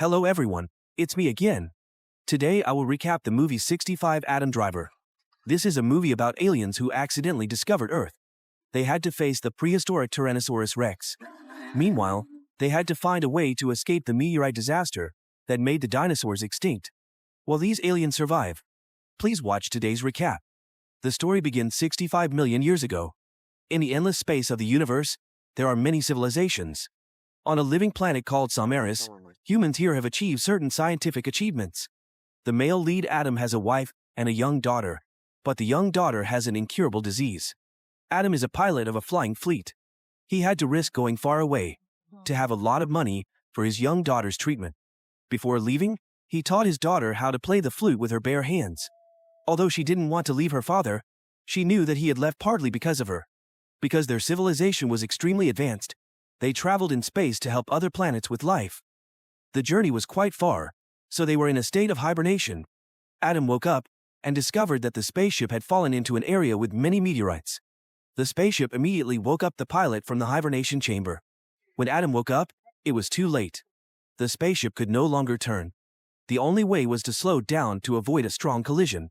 Hello everyone, it's me again. Today I will recap the movie 65 Adam Driver. This is a movie about aliens who accidentally discovered Earth. They had to face the prehistoric Tyrannosaurus Rex. Meanwhile, they had to find a way to escape the meteorite disaster that made the dinosaurs extinct. Will these aliens survive? Please watch today's recap. The story begins 65 million years ago. In the endless space of the universe, there are many civilizations. On a living planet called Samaris, humans here have achieved certain scientific achievements. The male lead Adam has a wife and a young daughter, but the young daughter has an incurable disease. Adam is a pilot of a flying fleet. He had to risk going far away to have a lot of money for his young daughter's treatment. Before leaving, he taught his daughter how to play the flute with her bare hands. Although she didn't want to leave her father, she knew that he had left partly because of her. Because their civilization was extremely advanced, they traveled in space to help other planets with life. The journey was quite far, so they were in a state of hibernation. Adam woke up and discovered that the spaceship had fallen into an area with many meteorites. The spaceship immediately woke up the pilot from the hibernation chamber. When Adam woke up, it was too late. The spaceship could no longer turn. The only way was to slow down to avoid a strong collision.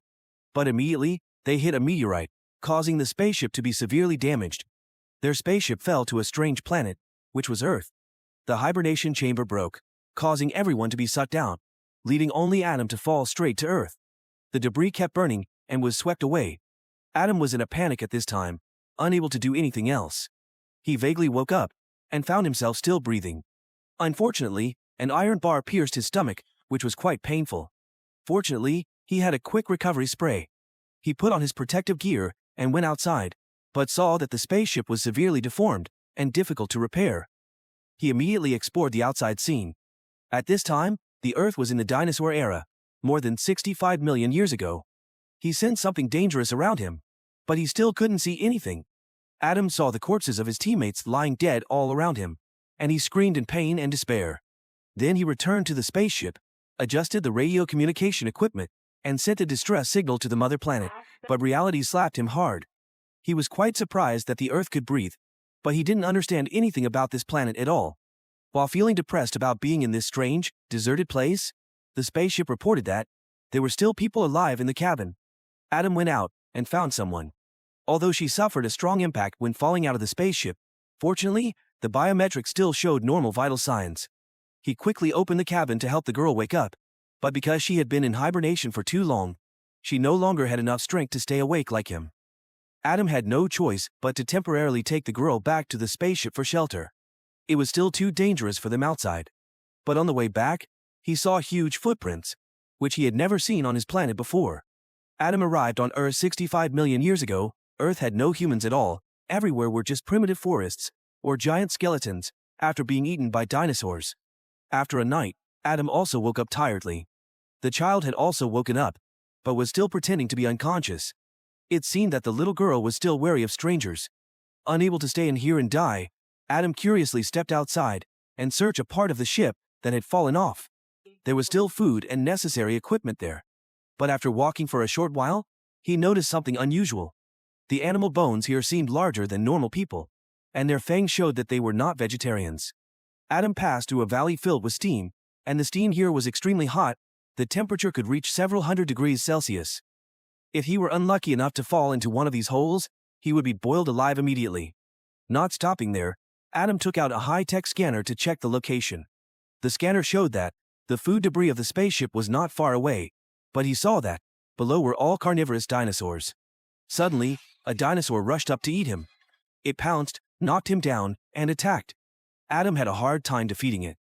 But immediately, they hit a meteorite, causing the spaceship to be severely damaged. Their spaceship fell to a strange planet, which was Earth. The hibernation chamber broke, causing everyone to be sucked down, leaving only Adam to fall straight to Earth. The debris kept burning and was swept away. Adam was in a panic at this time, unable to do anything else. He vaguely woke up and found himself still breathing. Unfortunately, an iron bar pierced his stomach, which was quite painful. Fortunately, he had a quick recovery spray. He put on his protective gear and went outside, but saw that the spaceship was severely deformed and difficult to repair. He immediately explored the outside scene. At this time, the Earth was in the dinosaur era, more than 65 million years ago. He sensed something dangerous around him, but he still couldn't see anything. Adam saw the corpses of his teammates lying dead all around him, and he screamed in pain and despair. Then he returned to the spaceship, adjusted the radio communication equipment, and sent a distress signal to the mother planet, but reality slapped him hard. He was quite surprised that the Earth could breathe, but he didn't understand anything about this planet at all. While feeling depressed about being in this strange, deserted place, the spaceship reported that there were still people alive in the cabin. Adam went out and found someone. Although she suffered a strong impact when falling out of the spaceship, fortunately, the biometrics still showed normal vital signs. He quickly opened the cabin to help the girl wake up, but because she had been in hibernation for too long, she no longer had enough strength to stay awake like him. Adam had no choice but to temporarily take the girl back to the spaceship for shelter. It was still too dangerous for them outside. But on the way back, he saw huge footprints, which he had never seen on his planet before. Adam arrived on Earth 65 million years ago. Earth had no humans at all. Everywhere were just primitive forests, or giant skeletons, after being eaten by dinosaurs. After a night, Adam also woke up tiredly. The child had also woken up, but was still pretending to be unconscious. It seemed that the little girl was still wary of strangers. Unable to stay in here and die, Adam curiously stepped outside and searched a part of the ship that had fallen off. There was still food and necessary equipment there. But after walking for a short while, he noticed something unusual. The animal bones here seemed larger than normal people, and their fangs showed that they were not vegetarians. Adam passed through a valley filled with steam, and the steam here was extremely hot. The temperature could reach several hundred degrees Celsius. If he were unlucky enough to fall into one of these holes, he would be boiled alive immediately. Not stopping there, Adam took out a high-tech scanner to check the location. The scanner showed that the food debris of the spaceship was not far away, but he saw that below were all carnivorous dinosaurs. Suddenly, a dinosaur rushed up to eat him. It pounced, knocked him down, and attacked. Adam had a hard time defeating it.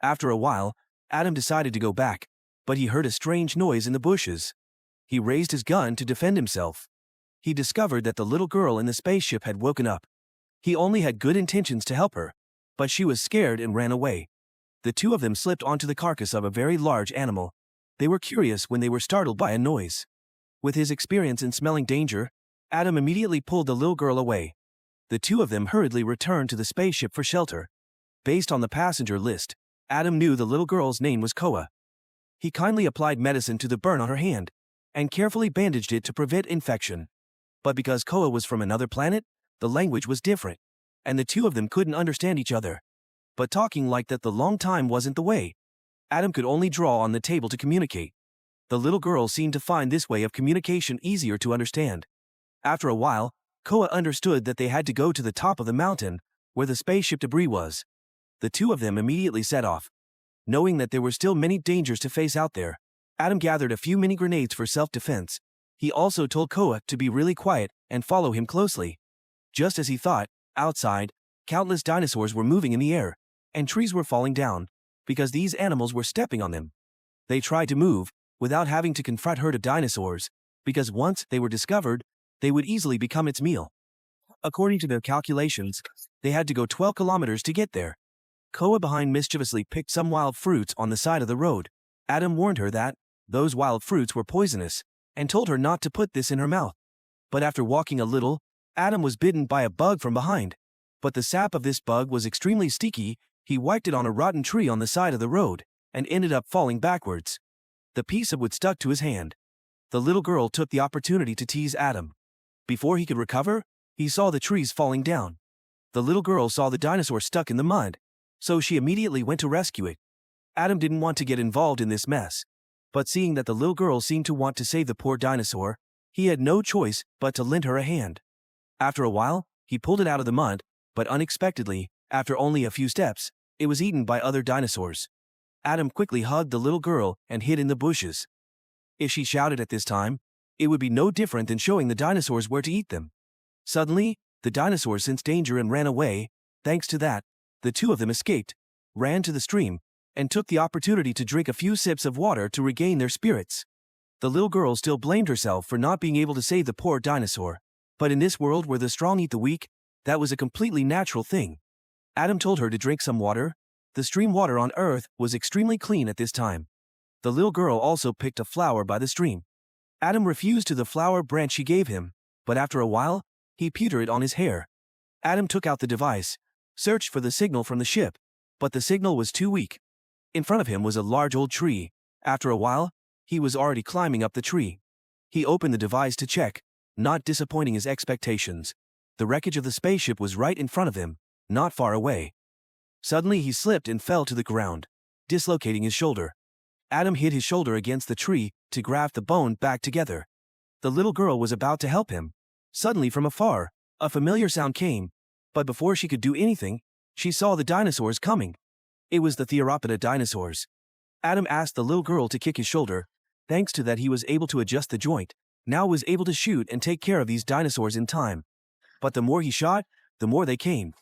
After a while, Adam decided to go back, but he heard a strange noise in the bushes. He raised his gun to defend himself. He discovered that the little girl in the spaceship had woken up. He only had good intentions to help her, but she was scared and ran away. The two of them slipped onto the carcass of a very large animal. They were curious when they were startled by a noise. With his experience in smelling danger, Adam immediately pulled the little girl away. The two of them hurriedly returned to the spaceship for shelter. Based on the passenger list, Adam knew the little girl's name was Koa. He kindly applied medicine to the burn on her hand and carefully bandaged it to prevent infection. But because Koa was from another planet, the language was different, and the two of them couldn't understand each other. But talking like that the long time wasn't the way. Adam could only draw on the table to communicate. The little girl seemed to find this way of communication easier to understand. After a while, Koa understood that they had to go to the top of the mountain, where the spaceship debris was. The two of them immediately set off. Knowing that there were still many dangers to face out there, Adam gathered a few mini grenades for self-defense. He also told Koa to be really quiet and follow him closely. Just as he thought, outside, countless dinosaurs were moving in the air, and trees were falling down, because these animals were stepping on them. They tried to move, without having to confront a herd of dinosaurs, because once they were discovered, they would easily become its meal. According to their calculations, they had to go 12 kilometers to get there. Koa behind mischievously picked some wild fruits on the side of the road. Adam warned her that those wild fruits were poisonous, and told her not to put this in her mouth. But after walking a little, Adam was bitten by a bug from behind. But the sap of this bug was extremely sticky. He wiped it on a rotten tree on the side of the road, and ended up falling backwards. The piece of wood stuck to his hand. The little girl took the opportunity to tease Adam. Before he could recover, he saw the trees falling down. The little girl saw the dinosaur stuck in the mud, so she immediately went to rescue it. Adam didn't want to get involved in this mess, but seeing that the little girl seemed to want to save the poor dinosaur, he had no choice but to lend her a hand. After a while, he pulled it out of the mud, but unexpectedly, after only a few steps, it was eaten by other dinosaurs. Adam quickly hugged the little girl and hid in the bushes. If she shouted at this time, it would be no different than showing the dinosaurs where to eat them. Suddenly, the dinosaurs sensed danger and ran away. Thanks to that, the two of them escaped, ran to the stream, and took the opportunity to drink a few sips of water to regain their spirits. The little girl still blamed herself for not being able to save the poor dinosaur, but in this world where the strong eat the weak, that was a completely natural thing. Adam told her to drink some water. The stream water on Earth was extremely clean at this time. The little girl also picked a flower by the stream. Adam refused to the flower branch she gave him, but after a while, he pewtered it on his hair. Adam took out the device, searched for the signal from the ship, but the signal was too weak. In front of him was a large old tree. After a while, he was already climbing up the tree. He opened the device to check, not disappointing his expectations. The wreckage of the spaceship was right in front of him, not far away. Suddenly he slipped and fell to the ground, dislocating his shoulder. Adam hit his shoulder against the tree to graft the bone back together. The little girl was about to help him. Suddenly from afar, a familiar sound came, but before she could do anything, she saw the dinosaurs coming. It was the theropod dinosaurs. Adam asked the little girl to kick his shoulder. Thanks to that he was able to adjust the joint, now was able to shoot and take care of these dinosaurs in time. But the more he shot, the more they came.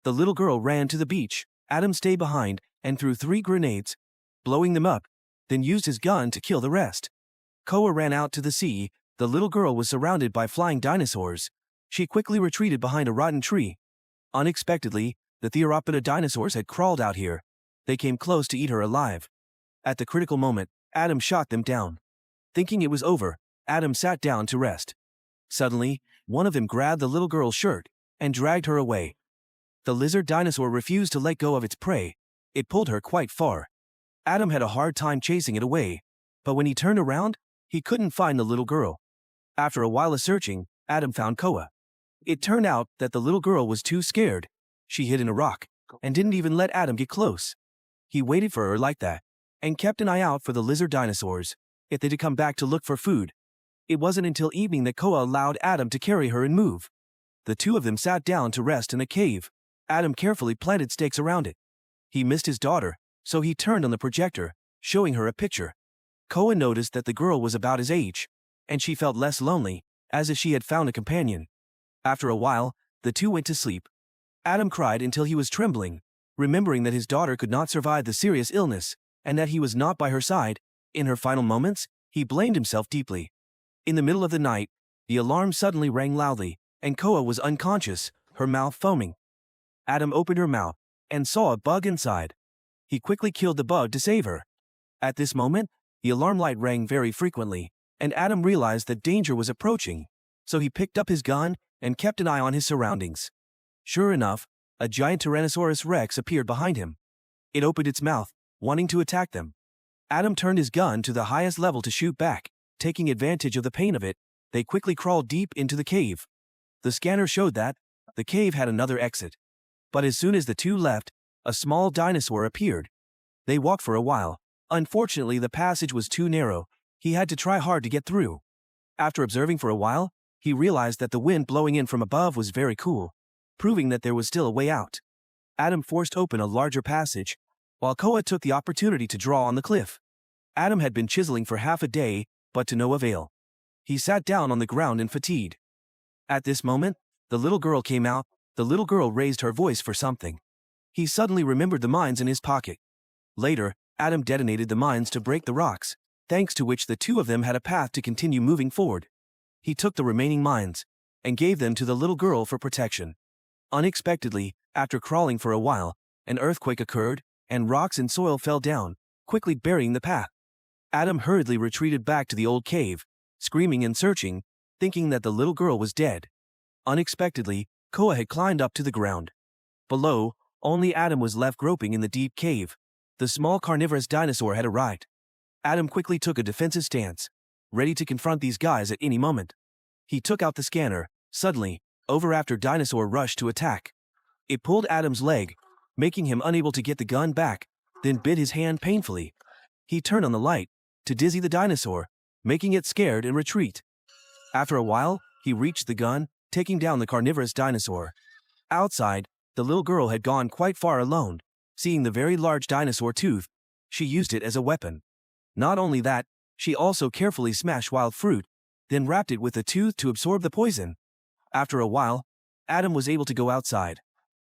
The little girl ran to the beach. Adam stayed behind and threw 3 grenades, blowing them up, then used his gun to kill the rest. Koa ran out to the sea. The little girl was surrounded by flying dinosaurs. She quickly retreated behind a rotten tree. Unexpectedly, the theropod dinosaurs had crawled out here. They came close to eat her alive. At the critical moment, Adam shot them down. Thinking it was over, Adam sat down to rest. Suddenly, one of them grabbed the little girl's shirt and dragged her away. The lizard dinosaur refused to let go of its prey. It pulled her quite far. Adam had a hard time chasing it away, but when he turned around, he couldn't find the little girl. After a while of searching, Adam found Koa. It turned out that the little girl was too scared. She hid in a rock and didn't even let Adam get close. He waited for her like that and kept an eye out for the lizard dinosaurs if they did come back to look for food. It wasn't until evening that Koa allowed Adam to carry her and move. The two of them sat down to rest in a cave. Adam carefully planted stakes around it. He missed his daughter, so he turned on the projector, showing her a picture. Koa noticed that the girl was about his age, and she felt less lonely, as if she had found a companion. After a while, the two went to sleep. Adam cried until he was trembling, remembering that his daughter could not survive the serious illness, and that he was not by her side. In her final moments, he blamed himself deeply. In the middle of the night, the alarm suddenly rang loudly, and Koa was unconscious, her mouth foaming. Adam opened her mouth and saw a bug inside. He quickly killed the bug to save her. At this moment, the alarm light rang very frequently, and Adam realized that danger was approaching, so he picked up his gun and kept an eye on his surroundings. Sure enough, a giant Tyrannosaurus Rex appeared behind him. It opened its mouth, wanting to attack them. Adam turned his gun to the highest level to shoot back. Taking advantage of the pain of it, they quickly crawled deep into the cave. The scanner showed that the cave had another exit. But as soon as the two left, a small dinosaur appeared. They walked for a while, Unfortunately, the passage was too narrow. He had to try hard to get through. After observing for a while, he realized that the wind blowing in from above was very cool, proving that there was still a way out. Adam forced open a larger passage, while Koa took the opportunity to draw on the cliff. Adam had been chiseling for half a day, but to no avail. He sat down on the ground and fatigued. At this moment, the little girl came out. The little girl raised her voice for something. He suddenly remembered the mines in his pocket. Later, Adam detonated the mines to break the rocks, thanks to which the two of them had a path to continue moving forward. He took the remaining mines and gave them to the little girl for protection. Unexpectedly, after crawling for a while, an earthquake occurred, and rocks and soil fell down, quickly burying the path. Adam hurriedly retreated back to the old cave, screaming and searching, thinking that the little girl was dead. Unexpectedly, Koa had climbed up to the ground. Below, only Adam was left groping in the deep cave. The small carnivorous dinosaur had arrived. Adam quickly took a defensive stance, ready to confront these guys at any moment. He took out the scanner. Suddenly, after dinosaur rushed to attack. It pulled Adam's leg, making him unable to get the gun back, then bit his hand painfully. He turned on the light to dizzy the dinosaur, making it scared and retreat. After a while, he reached the gun, taking down the carnivorous dinosaur. Outside, the little girl had gone quite far alone. Seeing the very large dinosaur tooth, she used it as a weapon. Not only that, she also carefully smashed wild fruit, then wrapped it with the tooth to absorb the poison. After a while, Adam was able to go outside.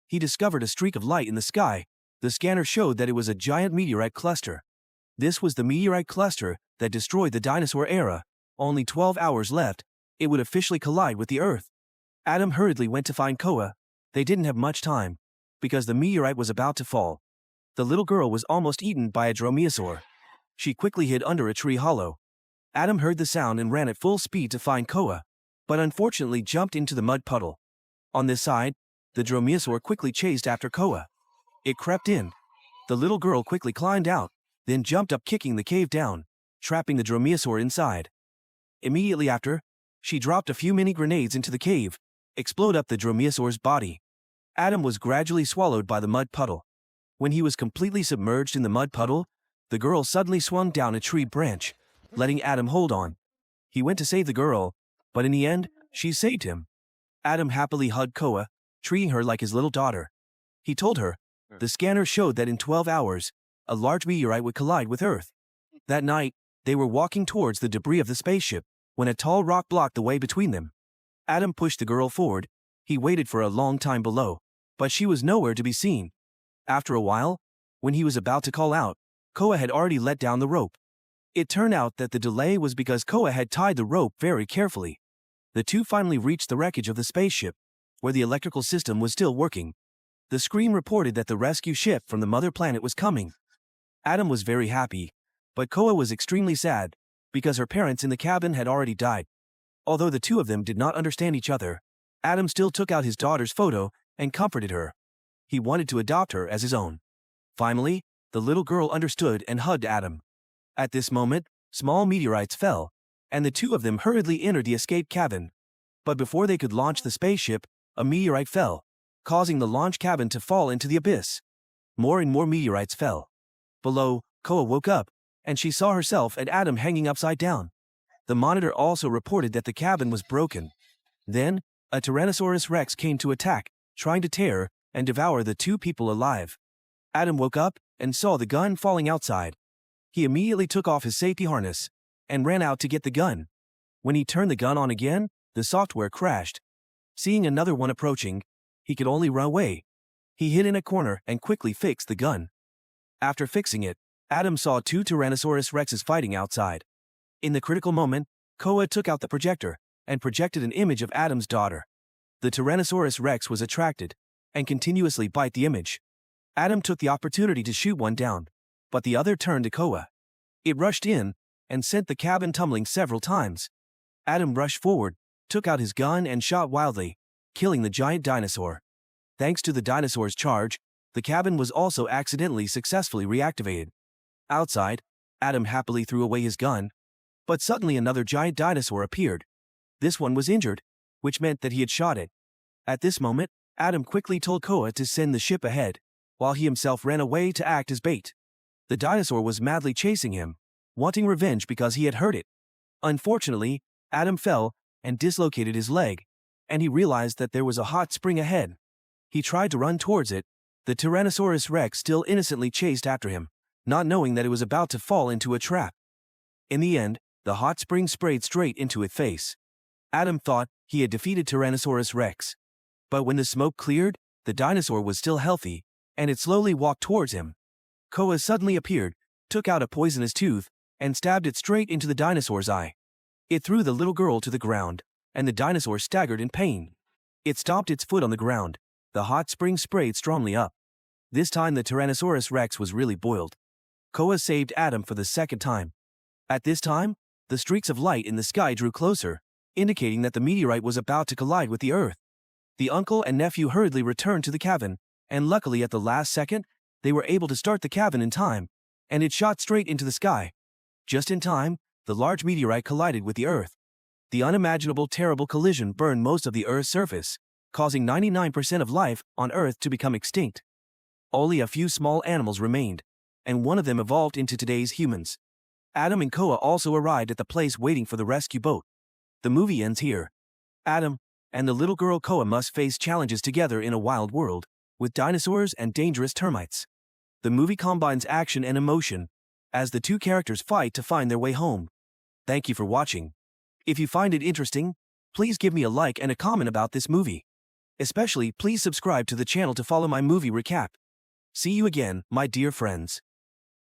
He discovered a streak of light in the sky. The scanner showed that it was a giant meteorite cluster. This was the meteorite cluster that destroyed the dinosaur era. Only 12 hours left, it would officially collide with the Earth. Adam hurriedly went to find Koa. They didn't have much time, because the meteorite was about to fall. The little girl was almost eaten by a dromaeosaur. She quickly hid under a tree hollow. Adam heard the sound and ran at full speed to find Koa, but unfortunately jumped into the mud puddle. On this side, the dromaeosaur quickly chased after Koa. It crept in. The little girl quickly climbed out, then jumped up, kicking the cave down, trapping the dromaeosaur inside. Immediately after, she dropped a few mini grenades into the cave, explode up the dromaeosaur's body. Adam was gradually swallowed by the mud puddle. When he was completely submerged in the mud puddle, the girl suddenly swung down a tree branch, letting Adam hold on. He went to save the girl, but in the end, she saved him. Adam happily hugged Koa, treating her like his little daughter. He told her, the scanner showed that in 12 hours, a large meteorite would collide with Earth. That night, they were walking towards the debris of the spaceship, when a tall rock blocked the way between them. Adam pushed the girl forward. He waited for a long time below, but she was nowhere to be seen. After a while, when he was about to call out, Koa had already let down the rope. It turned out that the delay was because Koa had tied the rope very carefully. The two finally reached the wreckage of the spaceship, where the electrical system was still working. The screen reported that the rescue ship from the mother planet was coming. Adam was very happy, but Koa was extremely sad, because her parents in the cabin had already died. Although the two of them did not understand each other, Adam still took out his daughter's photo and comforted her. He wanted to adopt her as his own. Finally, the little girl understood and hugged Adam. At this moment, small meteorites fell, and the two of them hurriedly entered the escape cabin. But before they could launch the spaceship, a meteorite fell, causing the launch cabin to fall into the abyss. More and more meteorites fell. Below, Koa woke up, and she saw herself and Adam hanging upside down. The monitor also reported that the cabin was broken. Then, a Tyrannosaurus Rex came to attack, trying to tear and devour the two people alive. Adam woke up and saw the gun falling outside. He immediately took off his safety harness and ran out to get the gun. When he turned the gun on again, the software crashed. Seeing another one approaching, he could only run away. He hid in a corner and quickly fixed the gun. After fixing it, Adam saw two Tyrannosaurus Rexes fighting outside. In the critical moment, Koa took out the projector and projected an image of Adam's daughter. The Tyrannosaurus Rex was attracted and continuously bit the image. Adam took the opportunity to shoot one down, but the other turned to Koa. It rushed in and sent the cabin tumbling several times. Adam rushed forward, took out his gun and shot wildly, killing the giant dinosaur. Thanks to the dinosaur's charge, the cabin was also accidentally successfully reactivated. Outside, Adam happily threw away his gun, but suddenly another giant dinosaur appeared. This one was injured, which meant that he had shot it. At this moment, Adam quickly told Koa to send the ship ahead, while he himself ran away to act as bait. The dinosaur was madly chasing him, wanting revenge because he had hurt it. Unfortunately, Adam fell and dislocated his leg, and he realized that there was a hot spring ahead. He tried to run towards it. The Tyrannosaurus Rex still innocently chased after him, not knowing that it was about to fall into a trap. In the end, the hot spring sprayed straight into its face. Adam thought he had defeated Tyrannosaurus Rex. But when the smoke cleared, the dinosaur was still healthy, and it slowly walked towards him. Koa suddenly appeared, took out a poisonous tooth, and stabbed it straight into the dinosaur's eye. It threw the little girl to the ground, and the dinosaur staggered in pain. It stomped its foot on the ground. The hot spring sprayed strongly up. This time the Tyrannosaurus Rex was really boiled. Koa saved Adam for the second time. At this time, the streaks of light in the sky drew closer, indicating that the meteorite was about to collide with the Earth. The uncle and nephew hurriedly returned to the cabin, and luckily at the last second, they were able to start the cabin in time, and it shot straight into the sky. Just in time, the large meteorite collided with the Earth. The unimaginable terrible collision burned most of the Earth's surface, causing 99% of life on Earth to become extinct. Only a few small animals remained, and one of them evolved into today's humans. Adam and Koa also arrived at the place waiting for the rescue boat. The movie ends here. Adam and the little girl Koa must face challenges together in a wild world, with dinosaurs and dangerous termites. The movie combines action and emotion, as the two characters fight to find their way home. Thank you for watching. If you find it interesting, please give me a like and a comment about this movie. Especially, please subscribe to the channel to follow my movie recap. See you again, my dear friends.